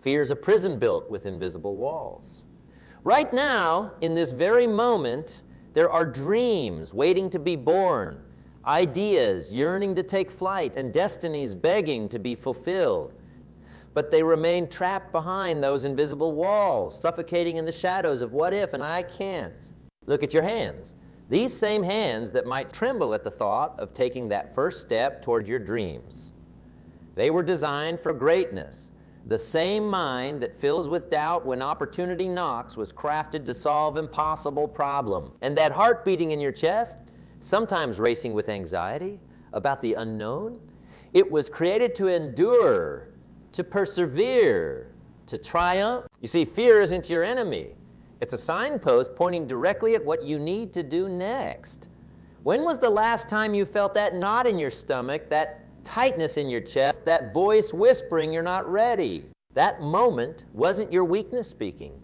Fear is a prison built with invisible walls. Right now, in this very moment, there are dreams waiting to be born, ideas yearning to take flight, and destinies begging to be fulfilled. But they remain trapped behind those invisible walls, suffocating in the shadows of what if and I can't. Look at your hands. These same hands that might tremble at the thought of taking that first step toward your dreams. They were designed for greatness. The same mind that fills with doubt when opportunity knocks was crafted to solve impossible problems. And that heart beating in your chest, sometimes racing with anxiety about the unknown, it was created to endure, to persevere, to triumph. You see, fear isn't your enemy. It's a signpost pointing directly at what you need to do next. When was the last time you felt that knot in your stomach, that tightness in your chest, that voice whispering you're not ready? That moment wasn't your weakness speaking.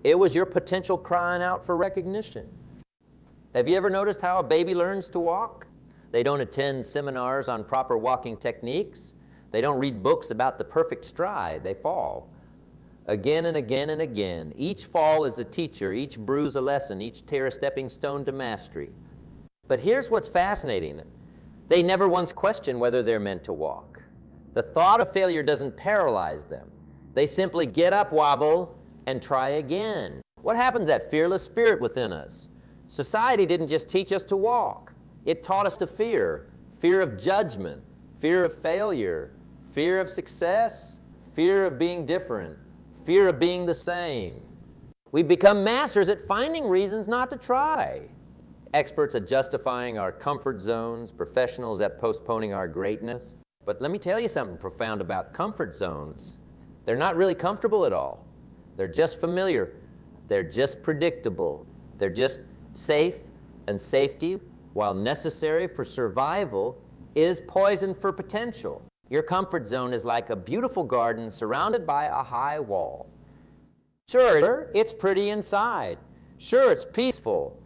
It was your potential crying out for recognition. Have you ever noticed how a baby learns to walk? They don't attend seminars on proper walking techniques. They don't read books about the perfect stride. They fall. Again and again and again. Each fall is a teacher, each bruise a lesson, each tear a stepping stone to mastery. But here's what's fascinating. They never once question whether they're meant to walk. The thought of failure doesn't paralyze them. They simply get up, wobble, and try again. What happened to that fearless spirit within us? Society didn't just teach us to walk. It taught us to fear. Fear of judgment, fear of failure, fear of success, fear of being different, fear of being the same. We've become masters at finding reasons not to try. Experts at justifying our comfort zones, professionals at postponing our greatness. But let me tell you something profound about comfort zones. They're not really comfortable at all. They're just familiar. They're just predictable. They're just safe, and safety, while necessary for survival, is poison for potential. Your comfort zone is like a beautiful garden surrounded by a high wall. Sure, it's pretty inside. Sure, it's peaceful.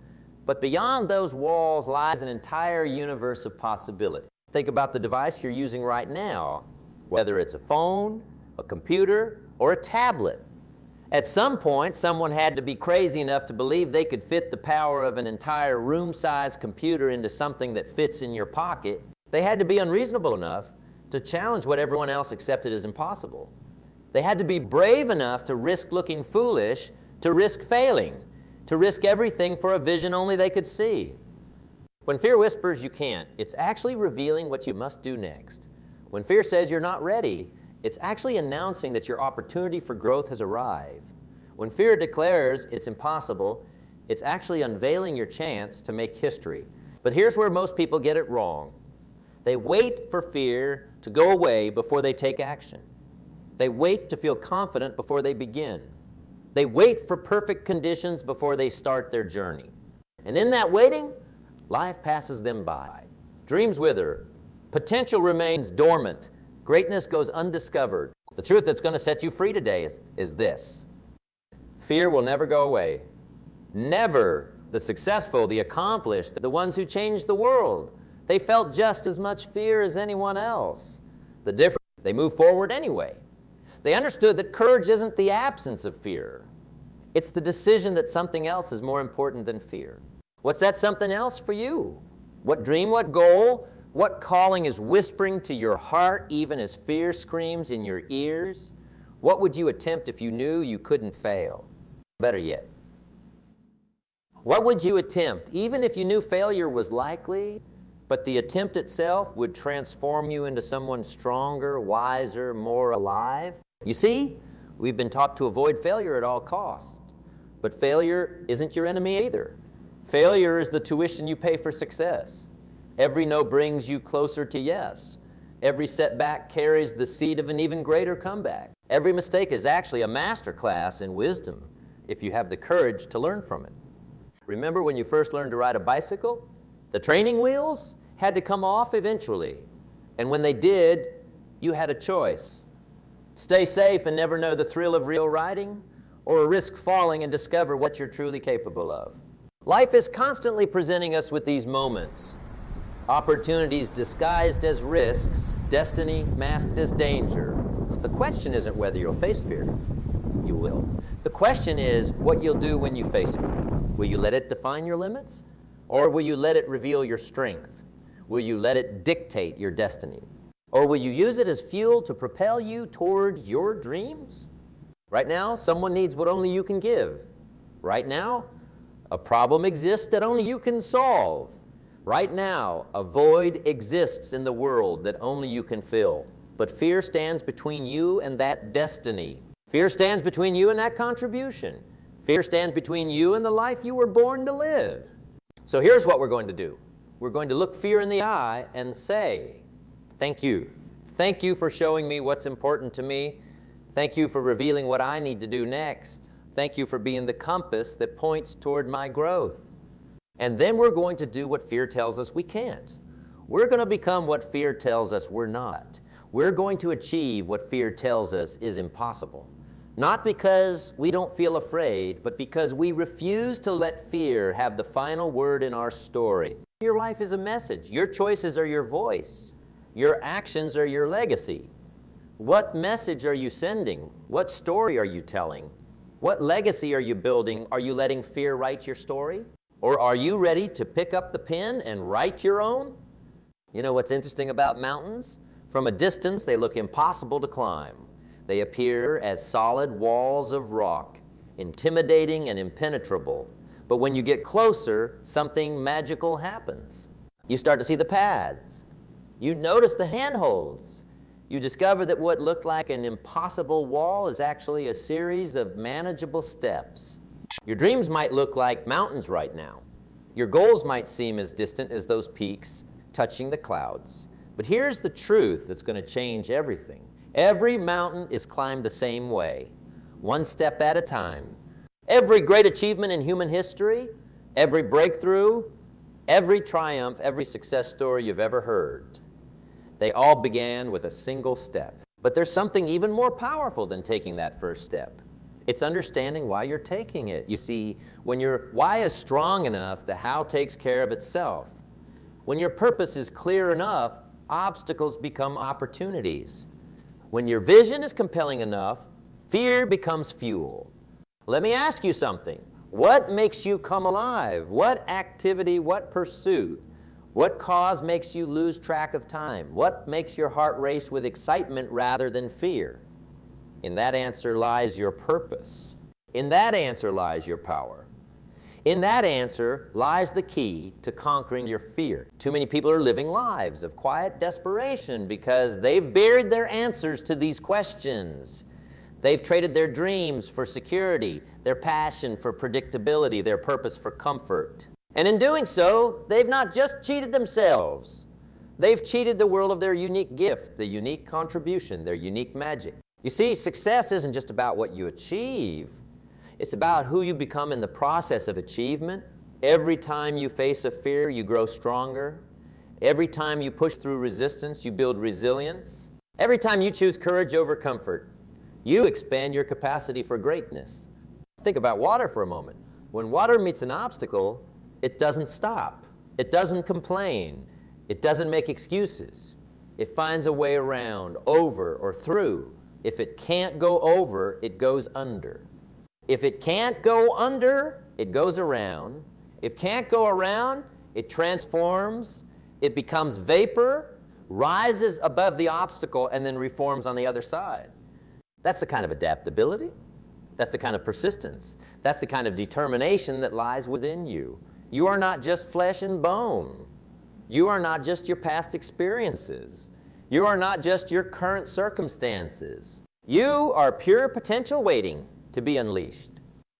But beyond those walls lies an entire universe of possibility. Think about the device you're using right now, whether it's a phone, a computer, or a tablet. At some point, someone had to be crazy enough to believe they could fit the power of an entire room-sized computer into something that fits in your pocket. They had to be unreasonable enough to challenge what everyone else accepted as impossible. They had to be brave enough to risk looking foolish, to risk failing, to risk everything for a vision only they could see. When fear whispers you can't, it's actually revealing what you must do next. When fear says you're not ready, it's actually announcing that your opportunity for growth has arrived. When fear declares it's impossible, it's actually unveiling your chance to make history. But here's where most people get it wrong. They wait for fear to go away before they take action. They wait to feel confident before they begin. They wait for perfect conditions before they start their journey. And in that waiting, life passes them by. Dreams wither. Potential remains dormant. Greatness goes undiscovered. The truth that's going to set you free today is this. Fear will never go away. Never. The successful, the accomplished, the ones who changed the world, they felt just as much fear as anyone else. The difference, they moved forward anyway. They understood that courage isn't the absence of fear. It's the decision that something else is more important than fear. What's that something else for you? What dream, what goal, what calling is whispering to your heart even as fear screams in your ears? What would you attempt if you knew you couldn't fail? Better yet, what would you attempt even if you knew failure was likely, but the attempt itself would transform you into someone stronger, wiser, more alive? You see, we've been taught to avoid failure at all costs. But failure isn't your enemy either. Failure is the tuition you pay for success. Every no brings you closer to yes. Every setback carries the seed of an even greater comeback. Every mistake is actually a master class in wisdom if you have the courage to learn from it. Remember when you first learned to ride a bicycle? The training wheels had to come off eventually. And when they did, you had a choice. Stay safe and never know the thrill of real riding, or risk falling and discover what you're truly capable of. Life is constantly presenting us with these moments. Opportunities disguised as risks, destiny masked as danger. The question isn't whether you'll face fear. You will. The question is what you'll do when you face it. Will you let it define your limits? Or will you let it reveal your strength? Will you let it dictate your destiny? Or will you use it as fuel to propel you toward your dreams? Right now, someone needs what only you can give. Right now, a problem exists that only you can solve. Right now, a void exists in the world that only you can fill. But fear stands between you and that destiny. Fear stands between you and that contribution. Fear stands between you and the life you were born to live. So here's what we're going to do. We're going to look fear in the eye and say, thank you. Thank you for showing me what's important to me. Thank you for revealing what I need to do next. Thank you for being the compass that points toward my growth. And then we're going to do what fear tells us we can't. We're going to become what fear tells us we're not. We're going to achieve what fear tells us is impossible. Not because we don't feel afraid, but because we refuse to let fear have the final word in our story. Your life is a message. Your choices are your voice. Your actions are your legacy. What message are you sending? What story are you telling? What legacy are you building? Are you letting fear write your story? Or are you ready to pick up the pen and write your own? You know what's interesting about mountains? From a distance, they look impossible to climb. They appear as solid walls of rock, intimidating and impenetrable. But when you get closer, something magical happens. You start to see the paths. You notice the handholds. You discover that what looked like an impossible wall is actually a series of manageable steps. Your dreams might look like mountains right now. Your goals might seem as distant as those peaks touching the clouds. But here's the truth that's going to change everything. Every mountain is climbed the same way, one step at a time. Every great achievement in human history, every breakthrough, every triumph, every success story you've ever heard, they all began with a single step. But there's something even more powerful than taking that first step. It's understanding why you're taking it. You see, when your why is strong enough, the how takes care of itself. When your purpose is clear enough, obstacles become opportunities. When your vision is compelling enough, fear becomes fuel. Let me ask you something. What makes you come alive? What activity, what pursuit, what cause makes you lose track of time? What makes your heart race with excitement rather than fear? In that answer lies your purpose. In that answer lies your power. In that answer lies the key to conquering your fear. Too many people are living lives of quiet desperation because they've buried their answers to these questions. They've traded their dreams for security, their passion for predictability, their purpose for comfort. And in doing so, they've not just cheated themselves. They've cheated the world of their unique gift, the unique contribution, their unique magic. You see, success isn't just about what you achieve. It's about who you become in the process of achievement. Every time you face a fear, you grow stronger. Every time you push through resistance, you build resilience. Every time you choose courage over comfort, you expand your capacity for greatness. Think about water for a moment. When water meets an obstacle, it doesn't stop. It doesn't complain. It doesn't make excuses. It finds a way around, over, or through. If it can't go over, it goes under. If it can't go under, it goes around. If it can't go around, it transforms, it becomes vapor, rises above the obstacle, and then reforms on the other side. That's the kind of adaptability. That's the kind of persistence. That's the kind of determination that lies within you. You are not just flesh and bone. You are not just your past experiences. You are not just your current circumstances. You are pure potential waiting to be unleashed.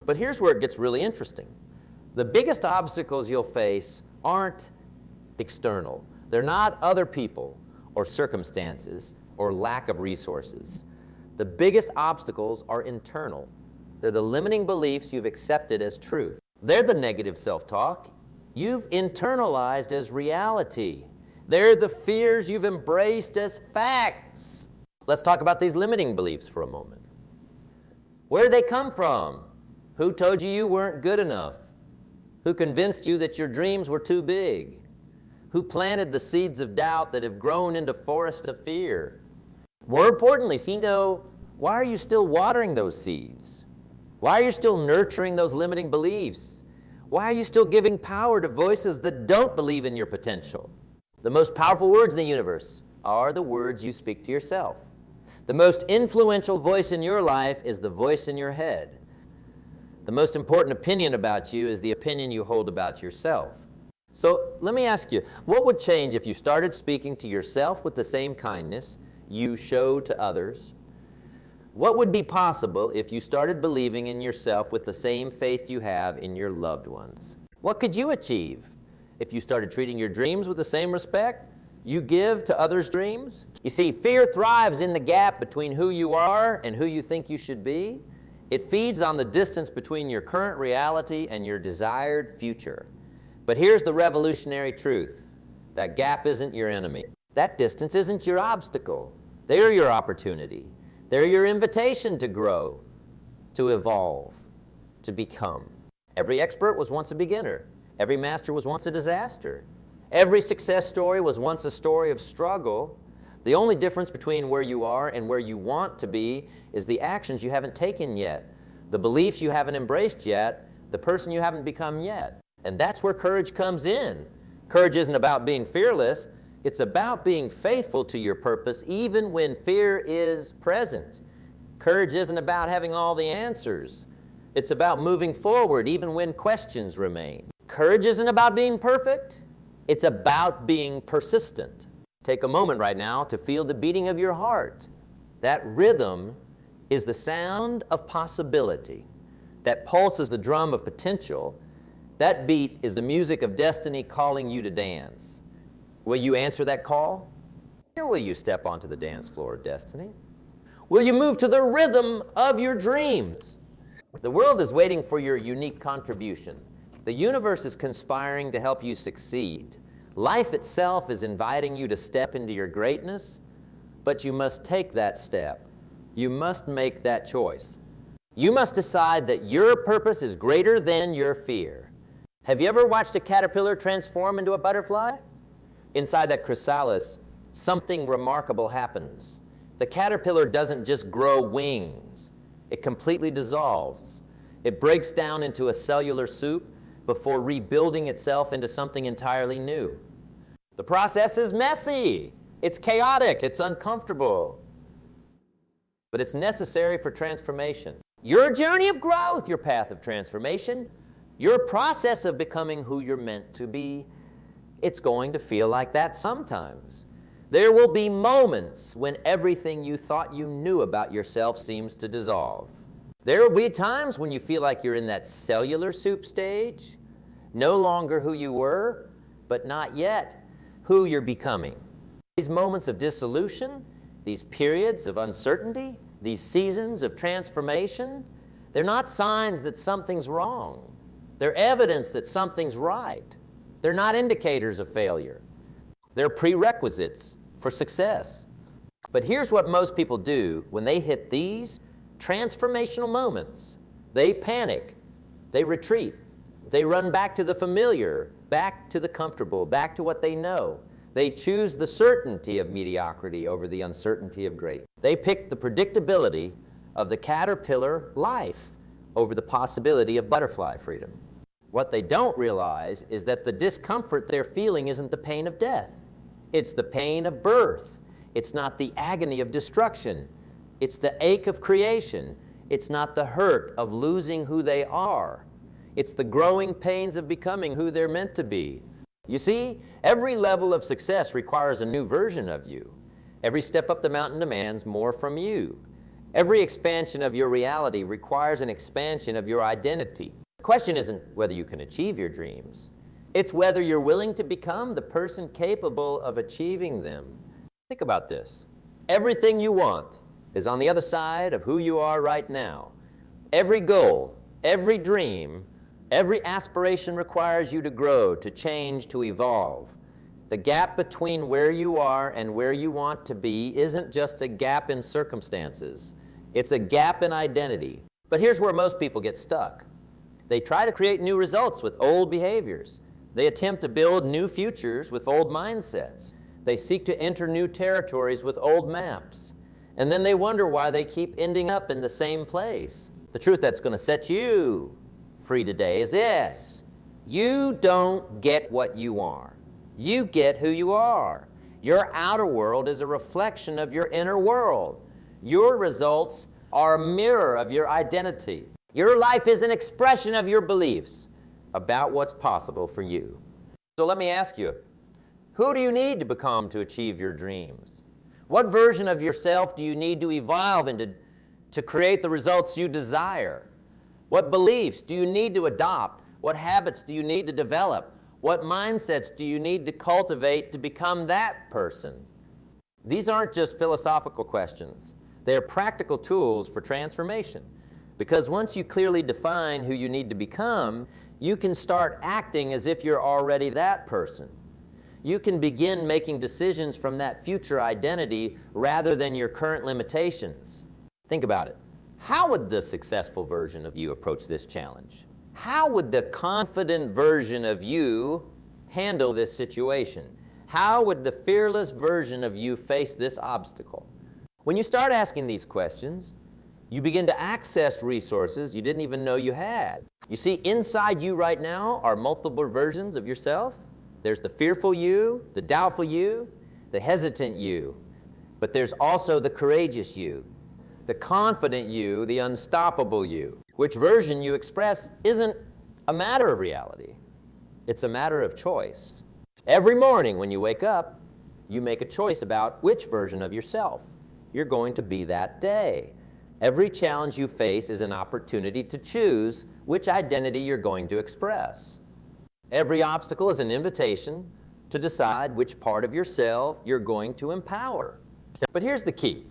But here's where it gets really interesting. The biggest obstacles you'll face aren't external. They're not other people or circumstances or lack of resources. The biggest obstacles are internal. They're the limiting beliefs you've accepted as truth. They're the negative self-talk you've internalized as reality. They're the fears you've embraced as facts. Let's talk about these limiting beliefs for a moment. Where did they come from? Who told you you weren't good enough? Who convinced you that your dreams were too big? Who planted the seeds of doubt that have grown into forests of fear? More importantly, why are you still watering those seeds? Why are you still nurturing those limiting beliefs? Why are you still giving power to voices that don't believe in your potential? The most powerful words in the universe are the words you speak to yourself. The most influential voice in your life is the voice in your head. The most important opinion about you is the opinion you hold about yourself. So let me ask you, what would change if you started speaking to yourself with the same kindness you show to others? What would be possible if you started believing in yourself with the same faith you have in your loved ones? What could you achieve if you started treating your dreams with the same respect you give to others' dreams? You see, fear thrives in the gap between who you are and who you think you should be. It feeds on the distance between your current reality and your desired future. But here's the revolutionary truth. That gap isn't your enemy. That distance isn't your obstacle. They're your opportunity. They're your invitation to grow, to evolve, to become. Every expert was once a beginner. Every master was once a disaster. Every success story was once a story of struggle. The only difference between where you are and where you want to be is the actions you haven't taken yet, the beliefs you haven't embraced yet, the person you haven't become yet. And that's where courage comes in. Courage isn't about being fearless. It's about being faithful to your purpose even when fear is present. Courage isn't about having all the answers. It's about moving forward even when questions remain. Courage isn't about being perfect. It's about being persistent. Take a moment right now to feel the beating of your heart. That rhythm is the sound of possibility. That pulse is the drum of potential. That beat is the music of destiny calling you to dance. Will you answer that call? Or will you step onto the dance floor of destiny? Will you move to the rhythm of your dreams? The world is waiting for your unique contribution. The universe is conspiring to help you succeed. Life itself is inviting you to step into your greatness, but you must take that step. You must make that choice. You must decide that your purpose is greater than your fear. Have you ever watched a caterpillar transform into a butterfly? Inside that chrysalis, something remarkable happens. The caterpillar doesn't just grow wings. It completely dissolves. It breaks down into a cellular soup before rebuilding itself into something entirely new. The process is messy. It's chaotic. It's uncomfortable. But it's necessary for transformation. Your journey of growth, your path of transformation, your process of becoming who you're meant to be, it's going to feel like that sometimes. There will be moments when everything you thought you knew about yourself seems to dissolve. There will be times when you feel like you're in that cellular soup stage, no longer who you were, but not yet who you're becoming. These moments of dissolution, these periods of uncertainty, these seasons of transformation, they're not signs that something's wrong. They're evidence that something's right. They're not indicators of failure. They're prerequisites for success. But here's what most people do when they hit these transformational moments. They panic. They retreat. They run back to the familiar, back to the comfortable, back to what they know. They choose the certainty of mediocrity over the uncertainty of greatness. They pick the predictability of the caterpillar life over the possibility of butterfly freedom. What they don't realize is that the discomfort they're feeling isn't the pain of death. It's the pain of birth. It's not the agony of destruction. It's the ache of creation. It's not the hurt of losing who they are. It's the growing pains of becoming who they're meant to be. You see, every level of success requires a new version of you. Every step up the mountain demands more from you. Every expansion of your reality requires an expansion of your identity. The question isn't whether you can achieve your dreams. It's whether you're willing to become the person capable of achieving them. Think about this. Everything you want is on the other side of who you are right now. Every goal, every dream, every aspiration requires you to grow, to change, to evolve. The gap between where you are and where you want to be isn't just a gap in circumstances. It's a gap in identity. But here's where most people get stuck. They try to create new results with old behaviors. They attempt to build new futures with old mindsets. They seek to enter new territories with old maps. And then they wonder why they keep ending up in the same place. The truth that's going to set you free today is this: you don't get what you are. You get who you are. Your outer world is a reflection of your inner world. Your results are a mirror of your identity. Your life is an expression of your beliefs about what's possible for you. So let me ask you, who do you need to become to achieve your dreams? What version of yourself do you need to evolve into to create the results you desire? What beliefs do you need to adopt? What habits do you need to develop? What mindsets do you need to cultivate to become that person? These aren't just philosophical questions. They are practical tools for transformation. Because once you clearly define who you need to become, you can start acting as if you're already that person. You can begin making decisions from that future identity rather than your current limitations. Think about it. How would the successful version of you approach this challenge? How would the confident version of you handle this situation? How would the fearless version of you face this obstacle? When you start asking these questions, you begin to access resources you didn't even know you had. You see, inside you right now are multiple versions of yourself. There's the fearful you, the doubtful you, the hesitant you, but there's also the courageous you, the confident you, the unstoppable you. Which version you express isn't a matter of reality. It's a matter of choice. Every morning when you wake up, you make a choice about which version of yourself you're going to be that day. Every challenge you face is an opportunity to choose which identity you're going to express. Every obstacle is an invitation to decide which part of yourself you're going to empower. But here's the key.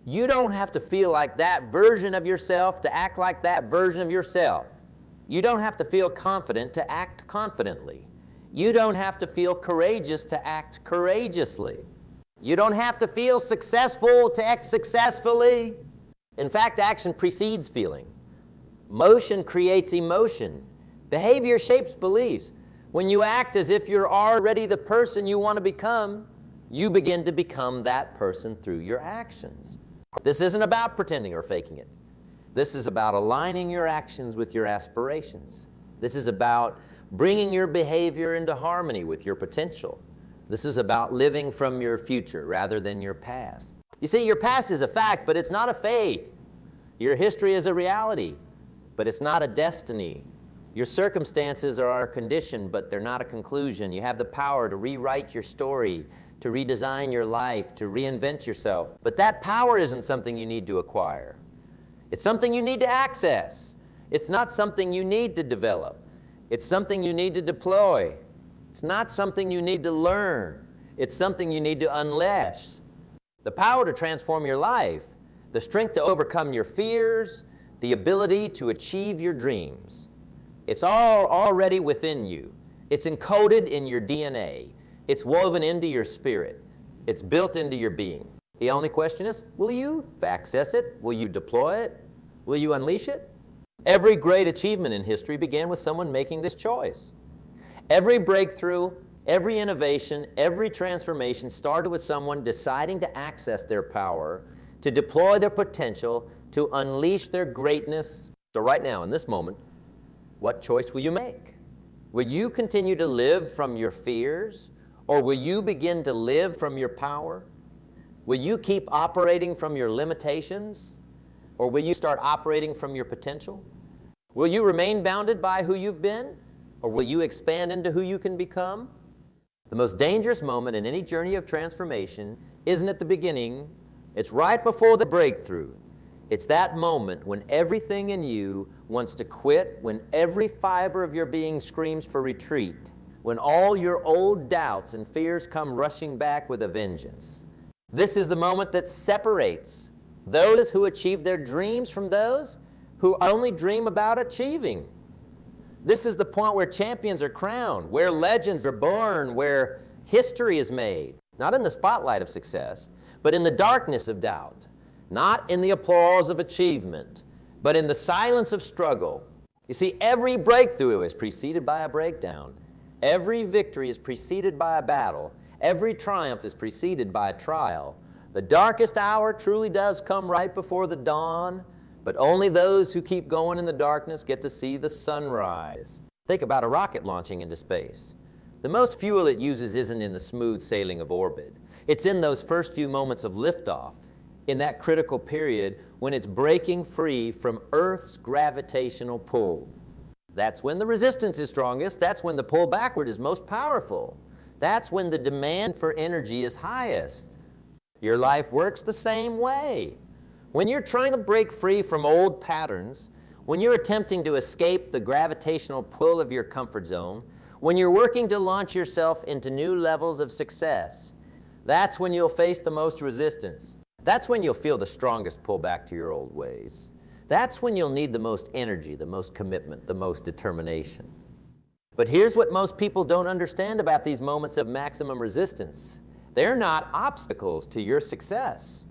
You don't have to feel like that version of yourself to act like that version of yourself. You don't have to feel confident to act confidently. You don't have to feel courageous to act courageously. You don't have to feel successful to act successfully. In fact, action precedes feeling. Motion creates emotion. Behavior shapes beliefs. When you act as if you're already the person you want to become, you begin to become that person through your actions. This isn't about pretending or faking it. This is about aligning your actions with your aspirations. This is about bringing your behavior into harmony with your potential. This is about living from your future rather than your past. You see, your past is a fact, but it's not a fate. Your history is a reality, but it's not a destiny. Your circumstances are a condition, but they're not a conclusion. You have the power to rewrite your story, to redesign your life, to reinvent yourself. But that power isn't something you need to acquire. It's something you need to access. It's not something you need to develop. It's something you need to deploy. It's not something you need to learn. It's something you need to unleash. The power to transform your life, the strength to overcome your fears, the ability to achieve your dreams. It's all already within you. It's encoded in your DNA. It's woven into your spirit. It's built into your being. The only question is, will you access it? Will you deploy it? Will you unleash it? Every great achievement in history began with someone making this choice. Every breakthrough, every innovation, every transformation started with someone deciding to access their power, to deploy their potential, to unleash their greatness. So right now, in this moment, what choice will you make? Will you continue to live from your fears, or will you begin to live from your power? Will you keep operating from your limitations, or will you start operating from your potential? Will you remain bounded by who you've been, or will you expand into who you can become? The most dangerous moment in any journey of transformation isn't at the beginning, it's right before the breakthrough. It's that moment when everything in you wants to quit, when every fiber of your being screams for retreat, when all your old doubts and fears come rushing back with a vengeance. This is the moment that separates those who achieve their dreams from those who only dream about achieving. This is the point where champions are crowned, where legends are born, where history is made, not in the spotlight of success, but in the darkness of doubt. Not in the applause of achievement, but in the silence of struggle. You see, every breakthrough is preceded by a breakdown. Every victory is preceded by a battle. Every triumph is preceded by a trial. The darkest hour truly does come right before the dawn, but only those who keep going in the darkness get to see the sunrise. Think about a rocket launching into space. The most fuel it uses isn't in the smooth sailing of orbit. It's in those first few moments of liftoff, in that critical period when it's breaking free from Earth's gravitational pull. That's when the resistance is strongest. That's when the pull backward is most powerful. That's when the demand for energy is highest. Your life works the same way. When you're trying to break free from old patterns, when you're attempting to escape the gravitational pull of your comfort zone, when you're working to launch yourself into new levels of success, that's when you'll face the most resistance. That's when you'll feel the strongest pull back to your old ways. That's when you'll need the most energy, the most commitment, the most determination. But here's what most people don't understand about these moments of maximum resistance. They're not obstacles to your success.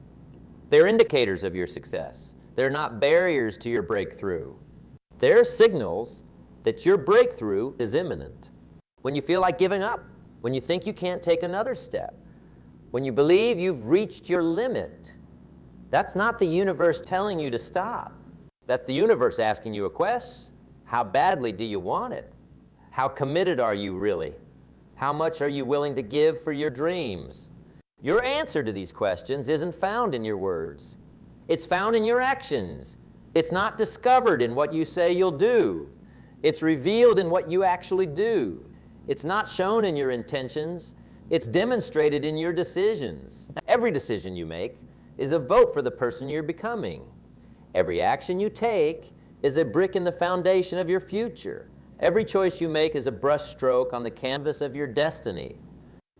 They're indicators of your success. They're not barriers to your breakthrough. They're signals that your breakthrough is imminent. When you feel like giving up, when you think you can't take another step, when you believe you've reached your limit, that's not the universe telling you to stop. That's the universe asking you a question. How badly do you want it? How committed are you really? How much are you willing to give for your dreams? Your answer to these questions isn't found in your words. It's found in your actions. It's not discovered in what you say you'll do. It's revealed in what you actually do. It's not shown in your intentions. It's demonstrated in your decisions. Every decision you make is a vote for the person you're becoming. Every action you take is a brick in the foundation of your future. Every choice you make is a brushstroke on the canvas of your destiny.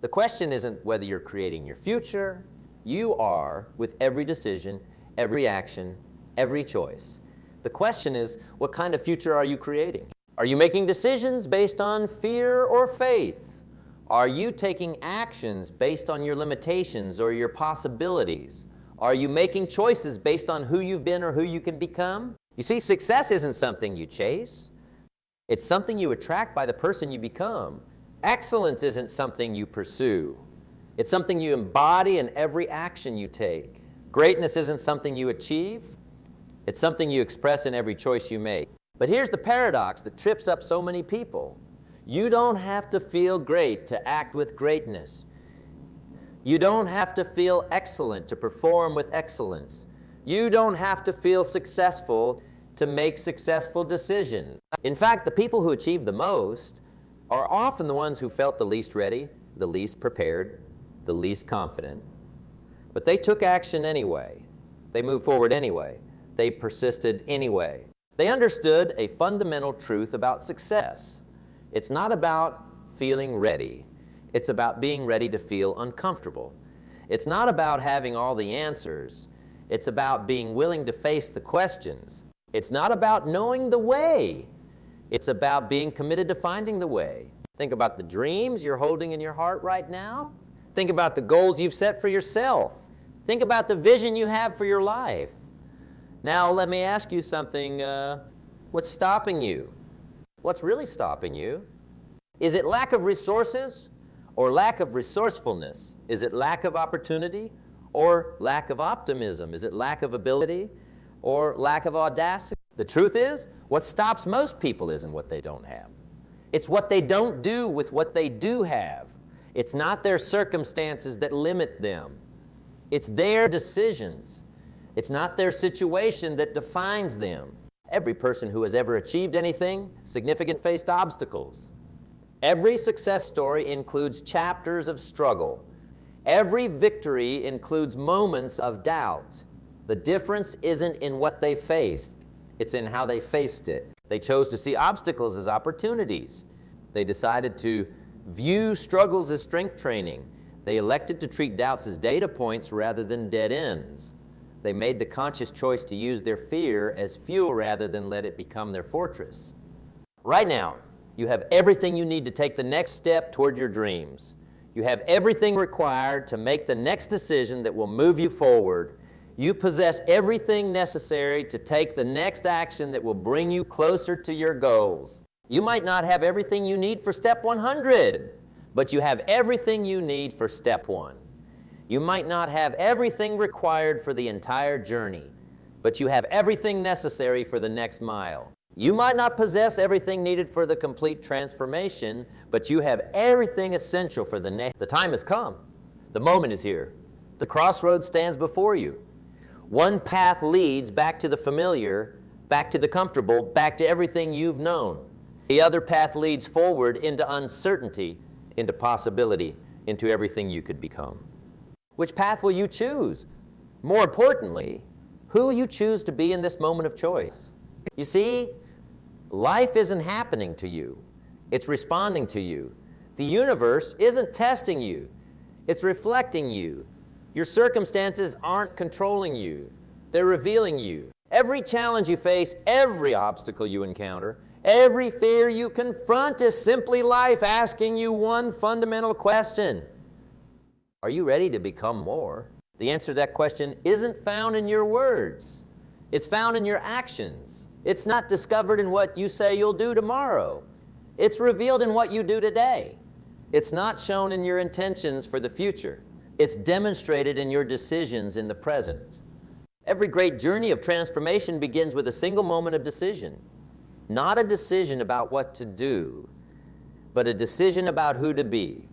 The question isn't whether you're creating your future. You are with every decision, every action, every choice. The question is, what kind of future are you creating? Are you making decisions based on fear or faith? Are you taking actions based on your limitations or your possibilities? Are you making choices based on who you've been or who you can become? You see, success isn't something you chase. It's something you attract by the person you become. Excellence isn't something you pursue. It's something you embody in every action you take. Greatness isn't something you achieve. It's something you express in every choice you make. But here's the paradox that trips up so many people. You don't have to feel great to act with greatness. You don't have to feel excellent to perform with excellence. You don't have to feel successful to make successful decisions. In fact, the people who achieve the most are often the ones who felt the least ready, the least prepared, the least confident. But they took action anyway. They moved forward anyway. They persisted anyway. They understood a fundamental truth about success. It's not about feeling ready. It's about being ready to feel uncomfortable. It's not about having all the answers. It's about being willing to face the questions. It's not about knowing the way. It's about being committed to finding the way. Think about the dreams you're holding in your heart right now. Think about the goals you've set for yourself. Think about the vision you have for your life. Now, let me ask you something. What's stopping you? What's really stopping you? Is it lack of resources or lack of resourcefulness? Is it lack of opportunity or lack of optimism? Is it lack of ability or lack of audacity? The truth is, what stops most people isn't what they don't have. It's what they don't do with what they do have. It's not their circumstances that limit them. It's their decisions. It's not their situation that defines them. Every person who has ever achieved anything significant faced obstacles. Every success story includes chapters of struggle. Every victory includes moments of doubt. The difference isn't in what they faced. It's in how they faced it. They chose to see obstacles as opportunities. They decided to view struggles as strength training. They elected to treat doubts as data points rather than dead ends. They made the conscious choice to use their fear as fuel rather than let it become their fortress. Right now, you have everything you need to take the next step toward your dreams. You have everything required to make the next decision that will move you forward. You possess everything necessary to take the next action that will bring you closer to your goals. You might not have everything you need for step 100, but you have everything you need for step 1. You might not have everything required for the entire journey, but you have everything necessary for the next mile. You might not possess everything needed for the complete transformation, but you have everything essential for the next. The time has come. The moment is here. The crossroads stands before you. One path leads back to the familiar, back to the comfortable, back to everything you've known. The other path leads forward into uncertainty, into possibility, into everything you could become. Which path will you choose? More importantly, who will you choose to be in this moment of choice? You see, life isn't happening to you. It's responding to you. The universe isn't testing you. It's reflecting you. Your circumstances aren't controlling you. They're revealing you. Every challenge you face, every obstacle you encounter, every fear you confront is simply life asking you one fundamental question. Are you ready to become more? The answer to that question isn't found in your words. It's found in your actions. It's not discovered in what you say you'll do tomorrow. It's revealed in what you do today. It's not shown in your intentions for the future. It's demonstrated in your decisions in the present. Every great journey of transformation begins with a single moment of decision. Not a decision about what to do, but a decision about who to be.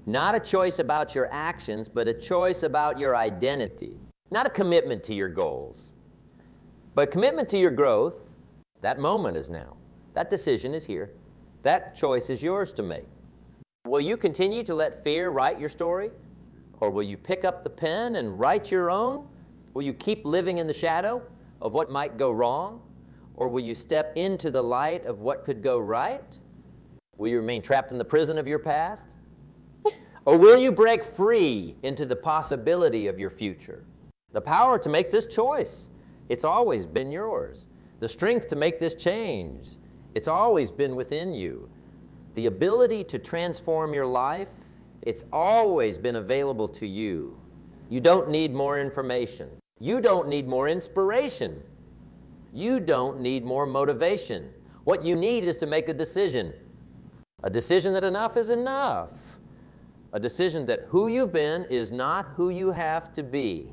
Not a choice about your actions, but a choice about your identity. Not a commitment to your goals, but commitment to your growth. That moment is now. That decision is here. That choice is yours to make. Will you continue to let fear write your story? Or will you pick up the pen and write your own? Will you keep living in the shadow of what might go wrong? Or will you step into the light of what could go right? Will you remain trapped in the prison of your past? Or will you break free into the possibility of your future? The power to make this choice, it's always been yours. The strength to make this change, it's always been within you. The ability to transform your life, it's always been available to you. You don't need more information. You don't need more inspiration. You don't need more motivation. What you need is to make a decision. A decision that enough is enough. A decision that who you've been is not who you have to be.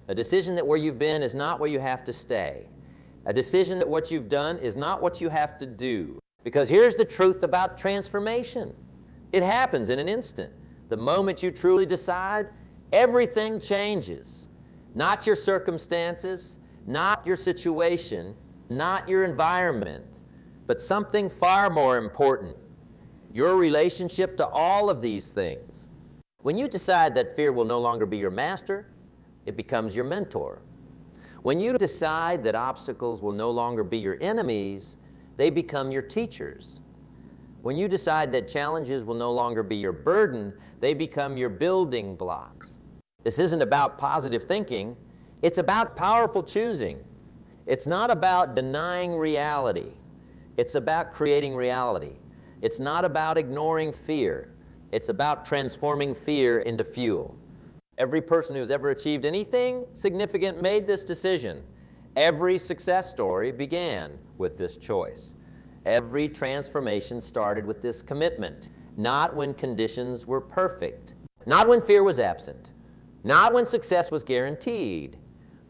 A decision that where you've been is not where you have to stay. A decision that what you've done is not what you have to do. Because here's the truth about transformation. It happens in an instant. The moment you truly decide, everything changes. Not your circumstances, not your situation, not your environment, but something far more important. Your relationship to all of these things. When you decide that fear will no longer be your master, it becomes your mentor. When you decide that obstacles will no longer be your enemies, they become your teachers. When you decide that challenges will no longer be your burden, they become your building blocks. This isn't about positive thinking. It's about powerful choosing. It's not about denying reality. It's about creating reality. It's not about ignoring fear. It's about transforming fear into fuel. Every person who's ever achieved anything significant made this decision. Every success story began with this choice. Every transformation started with this commitment. Not when conditions were perfect. Not when fear was absent. Not when success was guaranteed.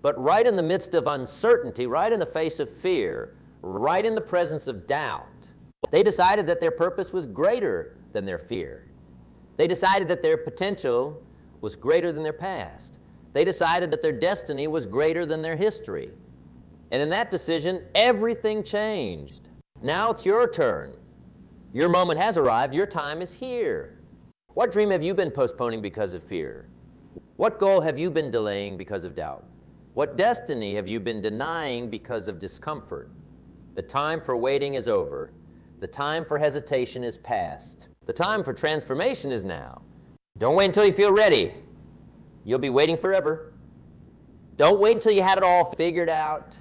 But right in the midst of uncertainty, right in the face of fear, right in the presence of doubt, they decided that their purpose was greater than their fear. They decided that their potential was greater than their past. They decided that their destiny was greater than their history. And in that decision, everything changed. Now it's your turn. Your moment has arrived. Your time is here. What dream have you been postponing because of fear? What goal have you been delaying because of doubt? What destiny have you been denying because of discomfort? The time for waiting is over. The time for hesitation is past. The time for transformation is now. Don't wait until you feel ready. You'll be waiting forever. Don't wait until you had it all figured out.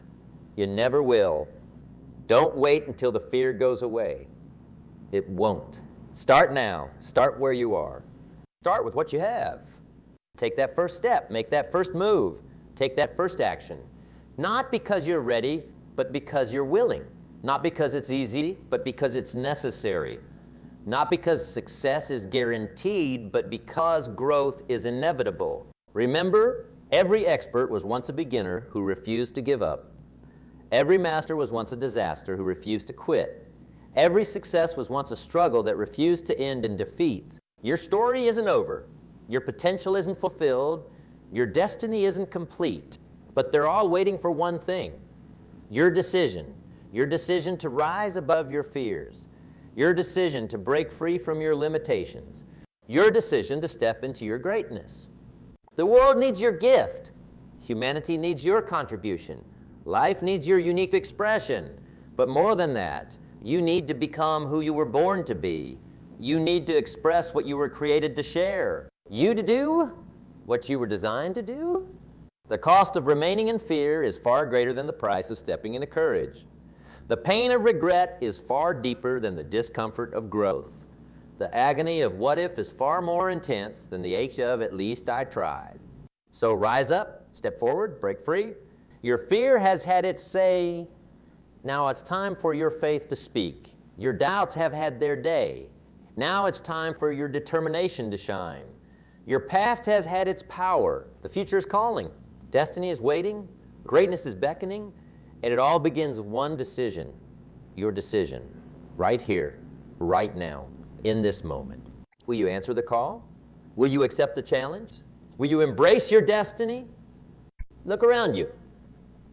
You never will. Don't wait until the fear goes away. It won't. Start now. Start where you are. Start with what you have. Take that first step. Make that first move. Take that first action. Not because you're ready, but because you're willing. Not because it's easy, but because it's necessary. Not because success is guaranteed, but because growth is inevitable. Remember, every expert was once a beginner who refused to give up. Every master was once a disaster who refused to quit. Every success was once a struggle that refused to end in defeat. Your story isn't over. Your potential isn't fulfilled. Your destiny isn't complete. But they're all waiting for one thing: your decision. Your decision to rise above your fears. Your decision to break free from your limitations. Your decision to step into your greatness. The world needs your gift. Humanity needs your contribution. Life needs your unique expression. But more than that, you need to become who you were born to be. You need to express what you were created to share. You to do what you were designed to do. The cost of remaining in fear is far greater than the price of stepping into courage. The pain of regret is far deeper than the discomfort of growth. The agony of what if is far more intense than the ache of at least I tried. So rise up, step forward, break free. Your fear has had its say. Now it's time for your faith to speak. Your doubts have had their day. Now it's time for your determination to shine. Your past has had its power. The future is calling. Destiny is waiting. Greatness is beckoning. And it all begins with one decision. Your decision. Right here, right now, in this moment. Will you answer the call? Will you accept the challenge? Will you embrace your destiny? Look around you.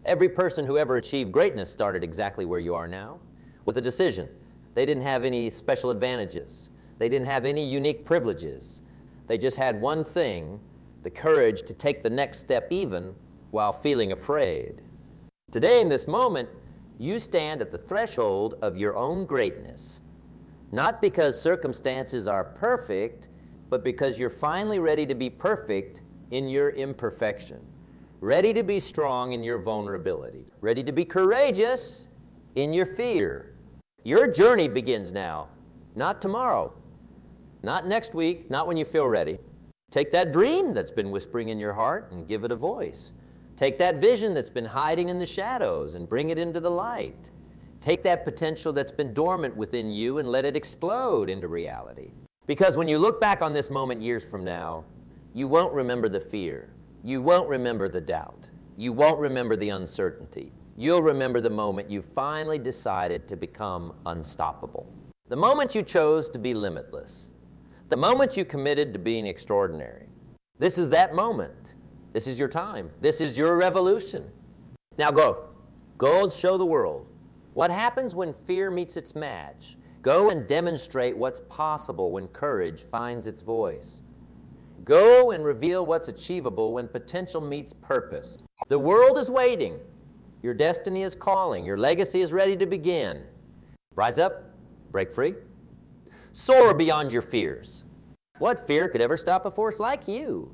Every person who ever achieved greatness started exactly where you are now, with a decision. They didn't have any special advantages. They didn't have any unique privileges. They just had one thing: the courage to take the next step even while feeling afraid. Today, in this moment, you stand at the threshold of your own greatness. Not because circumstances are perfect, but because you're finally ready to be perfect in your imperfection. Ready to be strong in your vulnerability. Ready to be courageous in your fear. Your journey begins now, not tomorrow, not next week, not when you feel ready. Take that dream that's been whispering in your heart and give it a voice. Take that vision that's been hiding in the shadows and bring it into the light. Take that potential that's been dormant within you and let it explode into reality. Because when you look back on this moment years from now, you won't remember the fear. You won't remember the doubt. You won't remember the uncertainty. You'll remember the moment you finally decided to become unstoppable. The moment you chose to be limitless. The moment you committed to being extraordinary. This is that moment. This is your time. This is your revolution. Now go. Go and show the world what happens when fear meets its match. Go and demonstrate what's possible when courage finds its voice. Go and reveal what's achievable when potential meets purpose. The world is waiting. Your destiny is calling. Your legacy is ready to begin. Rise up, break free, soar beyond your fears. What fear could ever stop a force like you?